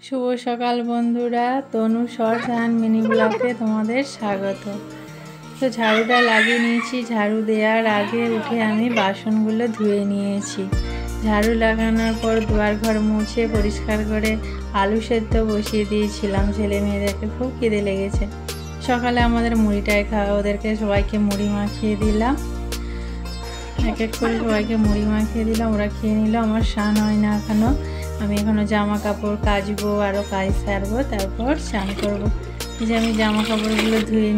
শুভ সকাল বন্ধুরা, তনু shorts and mini ব্লগে তোমাদের স্বাগত। তো ঝাড়ুটা লাগিয়ে নিয়েছি। ঝাড়ু দেওয়ার আগে উঠে আমি বাসনগুলো ধুয়ে নিয়েছি। ঝাড়ু লাগানোর পর দুয়ার ঘর মুছে পরিষ্কার করে আলু সেদ্ধ বসিয়ে দিয়েছিলাম। ছেলে মেয়েদেরকে খুব খিদে লেগেছে। সকালে আমাদের মুড়িটাই খাওয়া, ওদেরকে সবাইকে মুড়ি মাখিয়ে দিলাম। এক এক করে সবাইকে মুড়ি মাখিয়ে দিলাম, ওরা খেয়ে নিল। আমার স্নান হয় না এখনও, আমি এখনও জামা কাপড় কাচবো, আরও কাজ সারবো, তারপর স্নান করবো। এই যে আমি জামা কাপড়গুলো ধুয়ে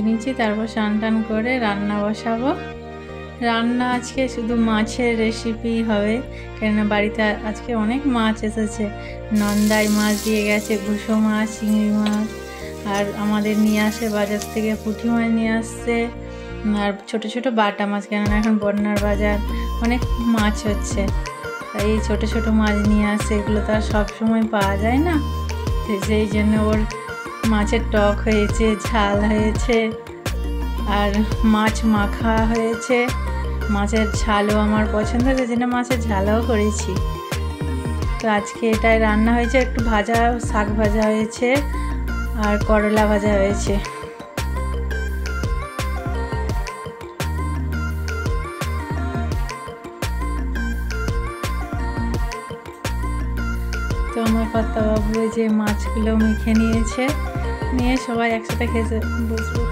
নিচ্ছি, তারপর স্নান টান করে রান্না বসাবো। রান্না আজকে শুধু মাছের রেসিপি হবে, কেননা বাড়িতে আজকে অনেক মাছ এসেছে। নন্দাই মাছ দিয়ে গেছে, ঘুষো মাছ, চিংড়ি মাছ, আর আমাদের নিয়ে আসে বাজার থেকে পুঁটি মাছ নিয়ে আসছে, আর ছোট ছোট বাটা মাছ, কেননা এখন বন্যার বাজার, অনেক মাছ হচ্ছে, তাই এই ছোট ছোট মাছ নিয়ে আসে। এগুলো তো আর সবসময় পাওয়া যায় না, সেই জন্য ওর মাছের টক হয়েছে, ঝাল হয়েছে, আর মাছ মাখা হয়েছে। মাছের ঝালও আমার পছন্দ, সেই জন্য মাছের ঝালও করেছি। তো আজকে এটাই রান্না হয়েছে। একটু ভাজা, শাক ভাজা হয়েছে, আর করলা ভাজা হয়েছে। তো আমার কর্তাবাবু যে মাছগুলো মেখে নিয়েছে, নিয়ে সবাই একসাথে খেতে বসবো।